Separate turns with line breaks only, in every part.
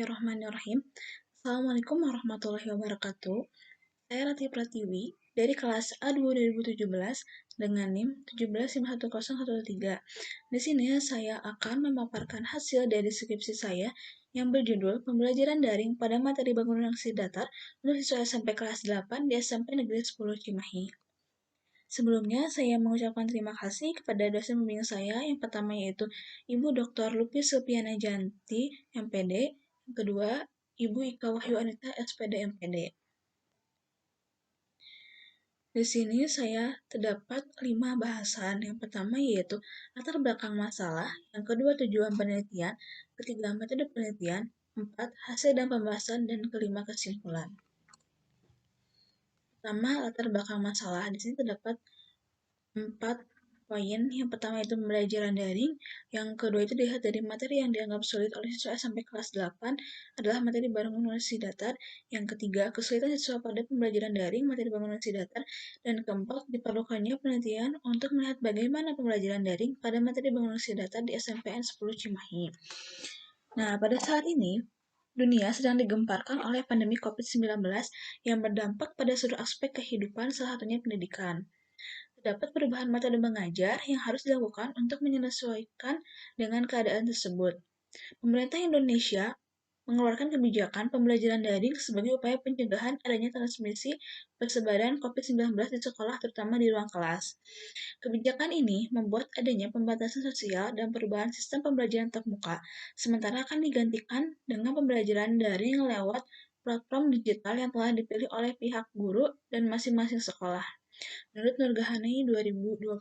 Bismillahirrahmanirrahim. Assalamualaikum warahmatullahi wabarakatuh. Saya Ratih Pratiwi dari kelas A2 2017 dengan NIM 17511013. Di sini saya akan memaparkan hasil dari skripsi saya yang berjudul Pembelajaran Daring pada Materi Bangunan Aksi Datar untuk siswa SMP kelas 8 di SMP Negeri 10 Cimahi. Sebelumnya, saya mengucapkan terima kasih kepada dosen pembimbing saya. Yang pertama yaitu Ibu Dr. Lupis Supiana Janti, MPD. Yang kedua, Ibu Ika Wahyu Anita, SPD, MPD. Di sini saya terdapat 5 bahasan. Yang pertama yaitu latar belakang masalah, yang kedua tujuan penelitian, ketiga metode penelitian, 4 hasil dan pembahasan, dan kelima kesimpulan. Pertama, latar belakang masalah. Di sini terdapat 4 poin. Yang pertama itu pembelajaran daring, yang kedua itu dilihat dari materi yang dianggap sulit oleh siswa sampai kelas 8 adalah materi bangunan numerasi datar, yang ketiga kesulitan siswa pada pembelajaran daring materi bangunan numerasi datar, dan keempat diperlukannya penelitian untuk melihat bagaimana pembelajaran daring pada materi bangunan numerasi datar di SMPN 10 Cimahi. Nah, pada saat ini dunia sedang digemparkan oleh pandemi COVID-19 yang berdampak pada seluruh aspek kehidupan, salah satunya pendidikan. Terdapat perubahan metode mengajar yang harus dilakukan untuk menyesuaikan dengan keadaan tersebut. Pemerintah Indonesia mengeluarkan kebijakan pembelajaran daring sebagai upaya pencegahan adanya transmisi persebaran COVID-19 di sekolah, terutama di ruang kelas. Kebijakan ini membuat adanya pembatasan sosial dan perubahan sistem pembelajaran tatap muka, sementara akan digantikan dengan pembelajaran daring lewat platform digital yang telah dipilih oleh pihak guru dan masing-masing sekolah. Menurut Nurgahani 2020.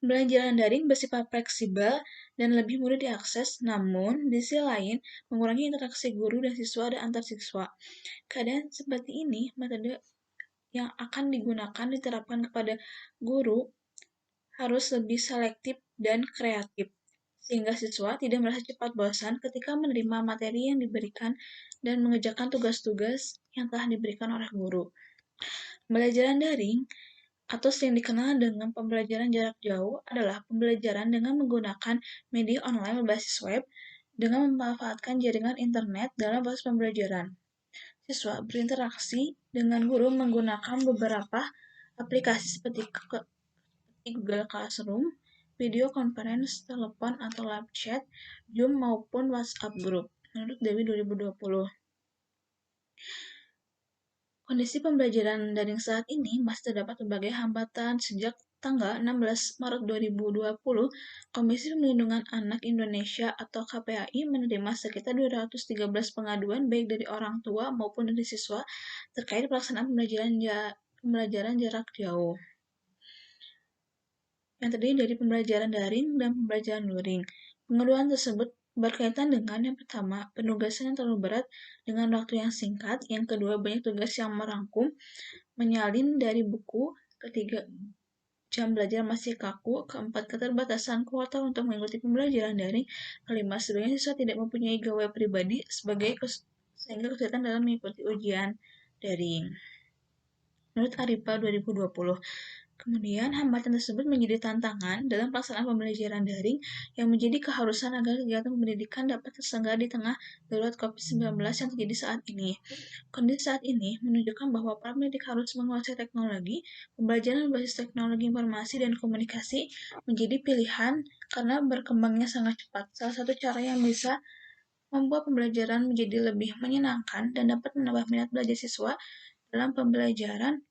Pembelajaran daring bersifat fleksibel dan lebih mudah diakses, namun di sisi lain mengurangi interaksi guru dan siswa dan antar siswa. Keadaan seperti ini, metode yang akan digunakan diterapkan kepada guru harus lebih selektif dan kreatif, sehingga siswa tidak merasa cepat bosan ketika menerima materi yang diberikan dan mengerjakan tugas-tugas yang telah diberikan oleh guru. Pembelajaran daring atau sering dikenal dengan pembelajaran jarak jauh adalah pembelajaran dengan menggunakan media online berbasis web dengan memanfaatkan jaringan internet dalam proses pembelajaran. Siswa berinteraksi dengan guru menggunakan beberapa aplikasi seperti Google Classroom, video conference, telepon atau live chat, Zoom maupun WhatsApp group. Menurut Dewi 2020. Kondisi pembelajaran daring saat ini masih terdapat berbagai hambatan. Sejak tanggal 16 Maret 2020, Komisi Perlindungan Anak Indonesia atau KPAI menerima sekitar 213 pengaduan baik dari orang tua maupun dari siswa terkait pelaksanaan pembelajaran jarak jauh yang terdiri dari pembelajaran daring dan pembelajaran luring. Pengaduan tersebut berkaitan dengan yang pertama, penugasan yang terlalu berat dengan waktu yang singkat, yang kedua, banyak tugas yang merangkum, menyalin dari buku, ketiga, jam belajar masih kaku, keempat, keterbatasan kuota untuk mengikuti pembelajaran daring, kelima, sebagian siswa tidak mempunyai gawai pribadi sehingga kesulitan dalam mengikuti ujian daring. Menurut Aripa 2020, kemudian, hambatan tersebut menjadi tantangan dalam pelaksanaan pembelajaran daring yang menjadi keharusan agar kegiatan pendidikan dapat terselenggara di tengah darurat COVID-19 yang terjadi saat ini. Kondisi saat ini menunjukkan bahwa para pendidik harus menguasai teknologi. Pembelajaran berbasis teknologi informasi dan komunikasi menjadi pilihan karena berkembangnya sangat cepat. Salah satu cara yang bisa membuat pembelajaran menjadi lebih menyenangkan dan dapat menambah minat belajar siswa dalam pembelajaran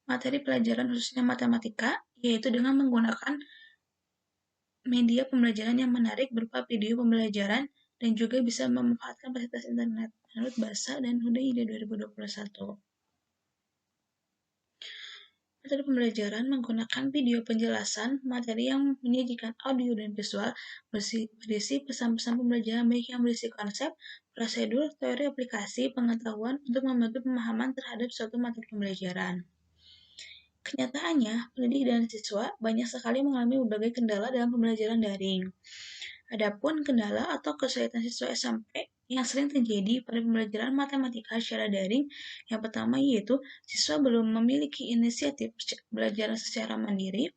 materi pelajaran khususnya matematika, yaitu dengan menggunakan media pembelajaran yang menarik berupa video pembelajaran dan juga bisa memanfaatkan fasilitas internet. Menurut Basa dan Huda 2021. Metode pembelajaran menggunakan video penjelasan materi yang menyajikan audio dan visual berisi pesan-pesan pembelajaran baik yang berisi konsep, prosedur, teori aplikasi, pengetahuan untuk membantu pemahaman terhadap suatu materi pembelajaran. Kenyataannya, pendidik dan siswa banyak sekali mengalami berbagai kendala dalam pembelajaran daring. Adapun kendala atau kesulitan siswa SMP yang sering terjadi pada pembelajaran matematika secara daring, yang pertama yaitu siswa belum memiliki inisiatif belajar secara mandiri.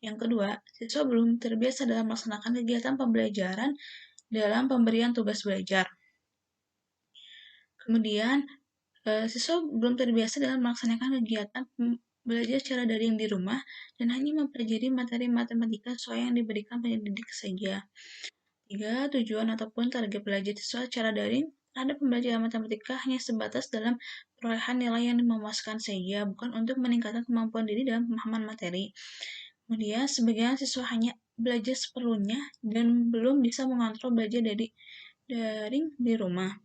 Yang kedua, siswa belum terbiasa dalam melaksanakan kegiatan pembelajaran dalam pemberian tugas belajar. Kemudian, siswa belum terbiasa dalam melaksanakan kegiatan belajar secara daring di rumah dan hanya mempelajari materi matematika sesuai yang diberikan pendidik saja. 3. Tujuan ataupun target belajar siswa secara daring terhadap pembelajaran matematika hanya sebatas dalam perolehan nilai yang memuaskan saja, bukan untuk meningkatkan kemampuan diri dalam pemahaman materi. Kemudian, sebagian siswa hanya belajar seperlunya dan belum bisa mengontrol belajar dari daring di rumah.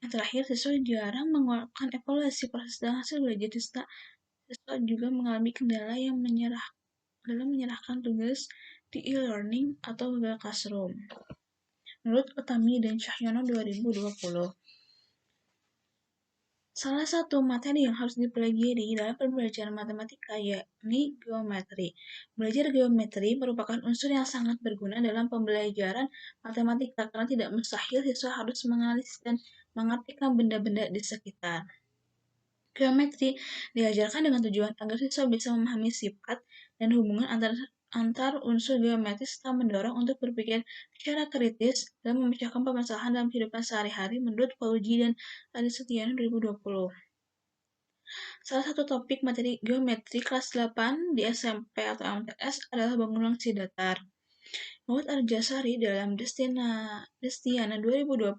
Yang terakhir, siswa jarang melakukan evaluasi proses dan hasil belajar siswa juga mengalami kendala yang dalam menyerahkan tugas di e-learning atau Google Classroom. Menurut Utami dan Cahyono 2020, salah satu materi yang harus dipelajari dalam pembelajaran matematika yakni geometri. Belajar geometri merupakan unsur yang sangat berguna dalam pembelajaran matematika karena tidak mustahil siswa harus menganalisis dan mengartikan benda-benda di sekitar. Geometri diajarkan dengan tujuan agar siswa bisa memahami sifat dan hubungan antar unsur geometris serta mendorong untuk berpikir secara kritis dan memecahkan permasalahan dalam kehidupan sehari-hari menurut Fauji dan Adi Setiana 2020. Salah satu topik materi geometri kelas 8 di SMP atau MTS adalah bangunan si datar. Menurut Arjasari dalam Destiana 2020,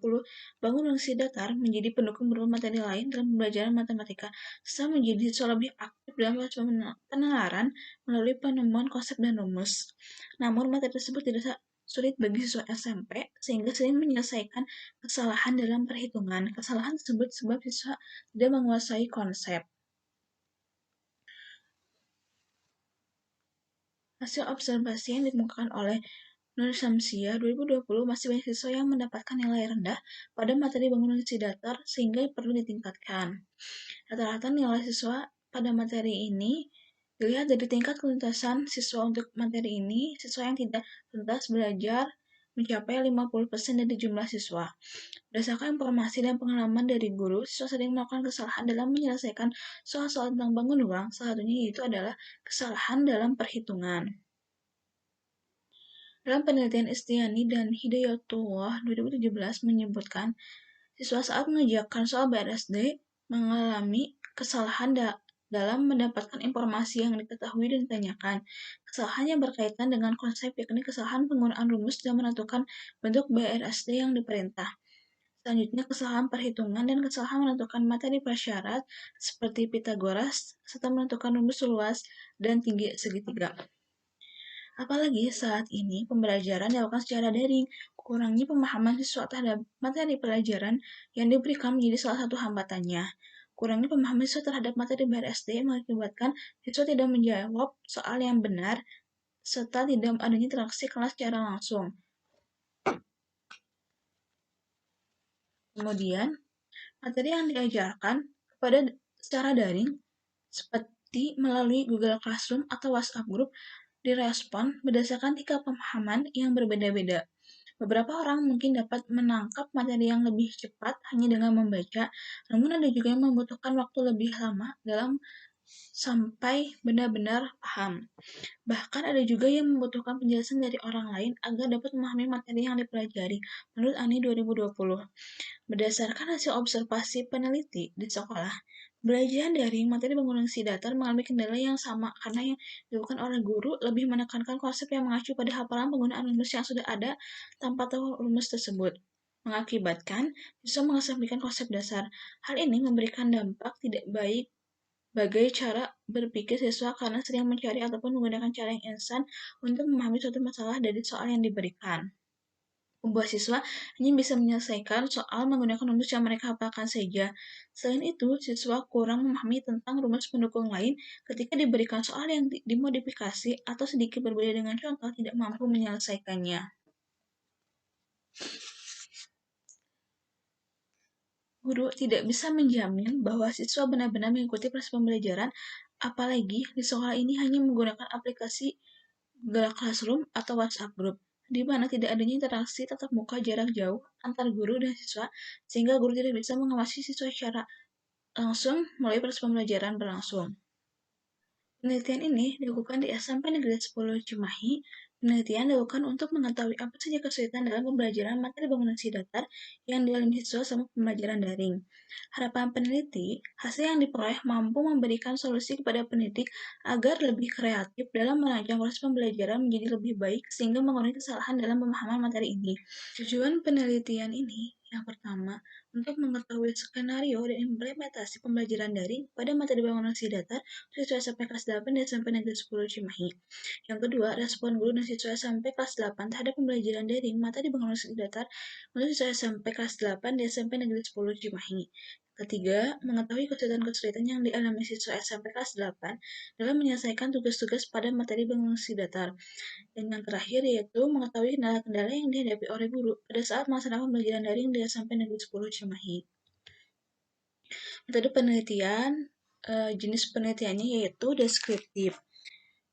bangun si datar menjadi pendukung beberapa materi lain dalam pembelajaran matematika, serta menjadi siswa lebih aktif dalam proses penalaran melalui penemuan konsep dan rumus. Namun, materi tersebut tidak sulit bagi siswa SMP, sehingga sering menyelesaikan kesalahan dalam perhitungan. Kesalahan tersebut sebab siswa tidak menguasai konsep. Hasil observasi yang ditemukan oleh Nur Samsia 2020 masih banyak siswa yang mendapatkan nilai rendah pada materi bangunan datar sehingga perlu ditingkatkan. Rata-rata nilai siswa pada materi ini dilihat dari tingkat keluntasan siswa untuk materi ini. Siswa yang tidak tuntas belajar mencapai 50% dari jumlah siswa. Berdasarkan informasi dan pengalaman dari guru, siswa sering melakukan kesalahan dalam menyelesaikan soal-soal tentang bangun ruang, salah satunya yaitu adalah kesalahan dalam perhitungan. Dalam penelitian Istiani dan Hidayatullah 2017 menyebutkan, siswa saat mengerjakan soal BRSD mengalami kesalahan dalam mendapatkan informasi yang diketahui dan ditanyakan. Kesalahan yang berkaitan dengan konsep yakni kesalahan penggunaan rumus dan menentukan bentuk BRSD yang diperintah. Selanjutnya, kesalahan perhitungan dan kesalahan menentukan materi prasyarat seperti Pitagoras serta menentukan rumus luas dan tinggi segitiga. Apalagi saat ini pembelajaran dilakukan secara daring, kurangnya pemahaman siswa terhadap materi pelajaran yang diberikan menjadi salah satu hambatannya. Kurangnya pemahaman siswa terhadap materi BRSD mengakibatkan siswa tidak menjawab soal yang benar serta tidak adanya interaksi kelas secara langsung. Kemudian, materi yang diajarkan kepada secara daring seperti melalui Google Classroom atau WhatsApp Group direspon berdasarkan tingkat pemahaman yang berbeda-beda. Beberapa orang mungkin dapat menangkap materi yang lebih cepat hanya dengan membaca, namun ada juga yang membutuhkan waktu lebih lama dalam sampai benar-benar paham. Bahkan ada juga yang membutuhkan penjelasan dari orang lain agar dapat memahami materi yang dipelajari. Menurut Ani 2020, berdasarkan hasil observasi peneliti di sekolah, belajar dari materi bangunan datar mengalami kendala yang sama karena yang dilakukan oleh guru lebih menekankan konsep yang mengacu pada hafalan penggunaan rumus yang sudah ada tanpa tahu rumus tersebut, mengakibatkan siswa mengesampingkan konsep dasar. Hal ini memberikan dampak tidak baik bagi cara berpikir siswa karena sering mencari ataupun menggunakan cara yang instan untuk memahami suatu masalah dari soal yang diberikan. Membuat siswa hanya bisa menyelesaikan soal menggunakan rumus yang mereka hafalkan saja. Selain itu, siswa kurang memahami tentang rumus pendukung lain ketika diberikan soal yang dimodifikasi atau sedikit berbeda dengan contoh tidak mampu menyelesaikannya. Guru tidak bisa menjamin bahwa siswa benar-benar mengikuti proses pembelajaran, apalagi di sekolah ini hanya menggunakan aplikasi Google Classroom atau WhatsApp Group, di mana tidak adanya interaksi tatap muka jarak jauh antar guru dan siswa, sehingga guru tidak bisa mengawasi siswa secara langsung melalui proses pembelajaran berlangsung. Penelitian ini dilakukan di SMP Negeri 10 Cimahi Penelitian dilakukan untuk mengetahui apa saja kesulitan dalam pembelajaran materi bangunan si datar yang dialami siswa selama pembelajaran daring. Harapan peneliti, hasil yang diperoleh mampu memberikan solusi kepada pendidik agar lebih kreatif dalam merancang proses pembelajaran menjadi lebih baik sehingga mengurangi kesalahan dalam pemahaman materi ini. Tujuan penelitian ini, yang pertama, untuk mengetahui skenario dan implementasi pembelajaran daring pada materi bangunan si datar siswa SMP kelas 8 dan SMP Negeri 10 Cimahi. Yang kedua, respon guru dan siswa SMP kelas 8 terhadap pembelajaran daring materi bangunan si datar untuk siswa SMP kelas 8 di SMP Negeri 10 Cimahi. Ketiga, mengetahui kesulitan-kesulitan yang dialami siswa SMP kelas 8 dalam menyelesaikan tugas-tugas pada materi bangunan si datar. Dan yang terakhir yaitu mengetahui kendala-kendala yang dihadapi oleh guru pada saat melaksanakan pembelajaran daring di SMP Negeri 10 Cimahi. Metode penelitian, jenis penelitiannya yaitu deskriptif.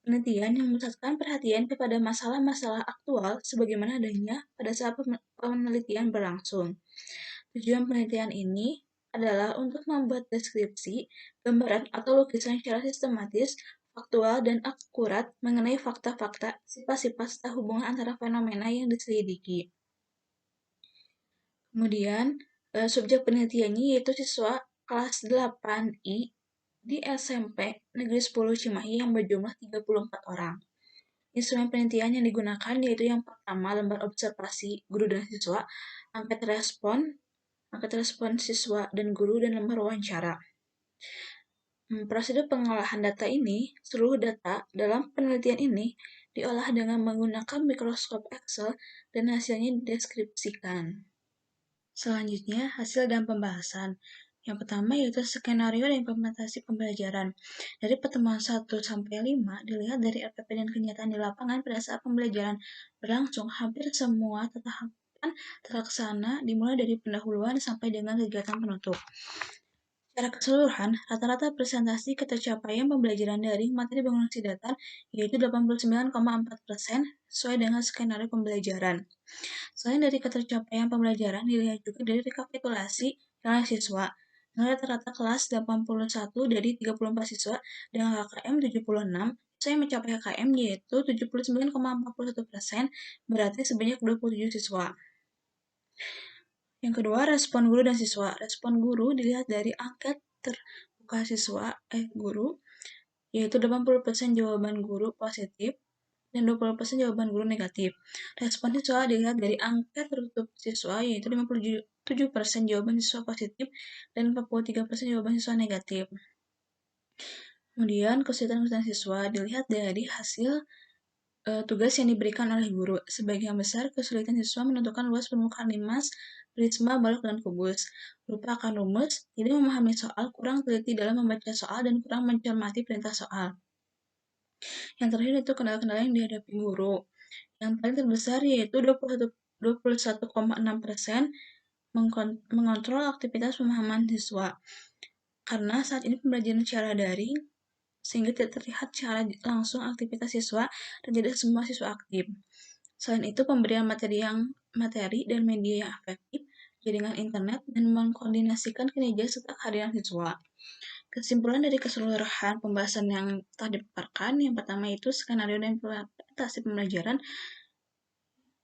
Penelitian yang memusatkan perhatian kepada masalah-masalah aktual sebagaimana adanya pada saat penelitian berlangsung. Tujuan penelitian ini adalah untuk membuat deskripsi, gambaran, atau lukisan secara sistematis, faktual, dan akurat mengenai fakta-fakta, sifat-sifat serta hubungan antara fenomena yang diselidiki. Kemudian, subjek penelitiannya yaitu siswa kelas 8I di SMP Negeri 10 Cimahi yang berjumlah 34 orang. Instrumen penelitian yang digunakan yaitu yang pertama, lembar observasi guru dan siswa, angket respon siswa dan guru, dan lembar wawancara. Prosedur pengolahan data ini, seluruh data dalam penelitian ini diolah dengan menggunakan mikroskop Excel dan hasilnya dideskripsikan. Selanjutnya, hasil dan pembahasan. Yang pertama yaitu skenario dan implementasi pembelajaran. Dari pertemuan 1-5 dilihat dari RPP dan kenyataan di lapangan pada saat pembelajaran berlangsung, hampir semua tahapan terlaksana dimulai dari pendahuluan sampai dengan kegiatan penutup. Secara keseluruhan, rata-rata presentasi ketercapaian pembelajaran daring materi bangunan si datar yaitu 89,4% sesuai dengan skenario pembelajaran. Selain dari ketercapaian pembelajaran, dilihat juga dari rekapitulasi oleh siswa. Dengan rata-rata kelas 81 dari 34 siswa dengan KKM 76, siswa yang mencapai KKM yaitu 79,41%, berarti sebanyak 27 siswa. Yang kedua, respon guru dan siswa. Respon guru dilihat dari angket terbuka siswa guru, yaitu 80% jawaban guru positif dan 20% jawaban guru negatif. Respon siswa dilihat dari angket tertutup siswa, yaitu 57% jawaban siswa positif dan 43% jawaban siswa negatif. Kemudian, kesulitan siswa dilihat dari hasil tugas yang diberikan oleh guru. Sebagian besar kesulitan siswa menentukan luas permukaan limas, prisma, balok, dan kubus. Lupa akan rumus, tidak memahami soal, kurang teliti dalam membaca soal, dan kurang mencermati perintah soal. Yang terakhir itu kendala-kendala yang dihadapi guru. Yang paling terbesar yaitu 21,6% mengontrol aktivitas pemahaman siswa. Karena saat ini pembelajaran secara daring, sehingga tidak terlihat secara langsung aktivitas siswa dan tidak semua siswa aktif. Selain itu, pemberian materi dan media yang efektif, jaringan internet, dan mengkoordinasikan kinerja serta kehadiran siswa. Kesimpulan dari keseluruhan pembahasan yang telah dipaparkan, yang pertama itu skenario dan implementasi pembelajaran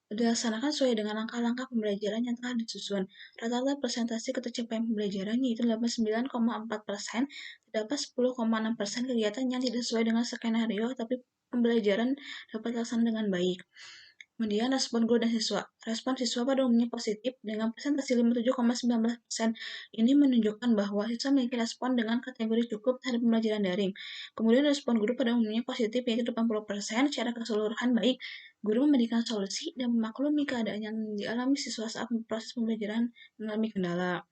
dilaksanakan sesuai dengan langkah-langkah pembelajaran yang telah disusun. Rata-rata presentasi ketercapaian pembelajaran yaitu 89,4%, terdapat 10,6% kegiatan yang tidak sesuai dengan skenario, tapi pembelajaran dapat dilaksanakan dengan baik. Kemudian respon guru dan siswa. Respon siswa pada umumnya positif dengan presentasi 57,19%. Ini menunjukkan bahwa siswa memiliki respon dengan kategori cukup terhadap pembelajaran daring. Kemudian respon guru pada umumnya positif yaitu 80%. Secara keseluruhan baik, guru memberikan solusi dan memaklumi keadaan yang dialami siswa saat proses pembelajaran mengalami kendala.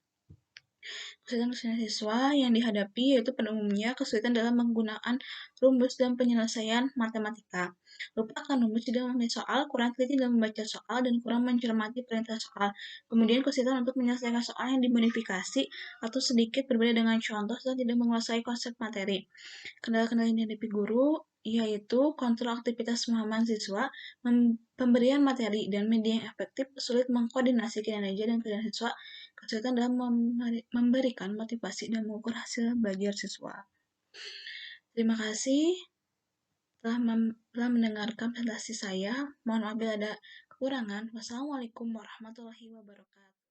Kesulitan siswa yang dihadapi yaitu pada umumnya kesulitan dalam menggunakan rumus dan penyelesaian matematika. Lupa akan rumus tidak memahami soal, kurang teliti dalam membaca soal, dan kurang mencermati perintah soal. Kemudian kesulitan untuk menyelesaikan soal yang dimodifikasi atau sedikit berbeda dengan contoh dan tidak menguasai konsep materi. Kendala-kendala yang dihadapi guru yaitu kontrol aktivitas pemahaman siswa, pemberian materi dan media yang efektif, sulit mengkoordinasi kinerja dan kerjaan siswa, kesulitan dalam memberikan motivasi dan mengukur hasil belajar siswa. Terima kasih telah mendengarkan presentasi saya. Mohon maaf bila ada kekurangan. Wassalamualaikum warahmatullahi wabarakatuh.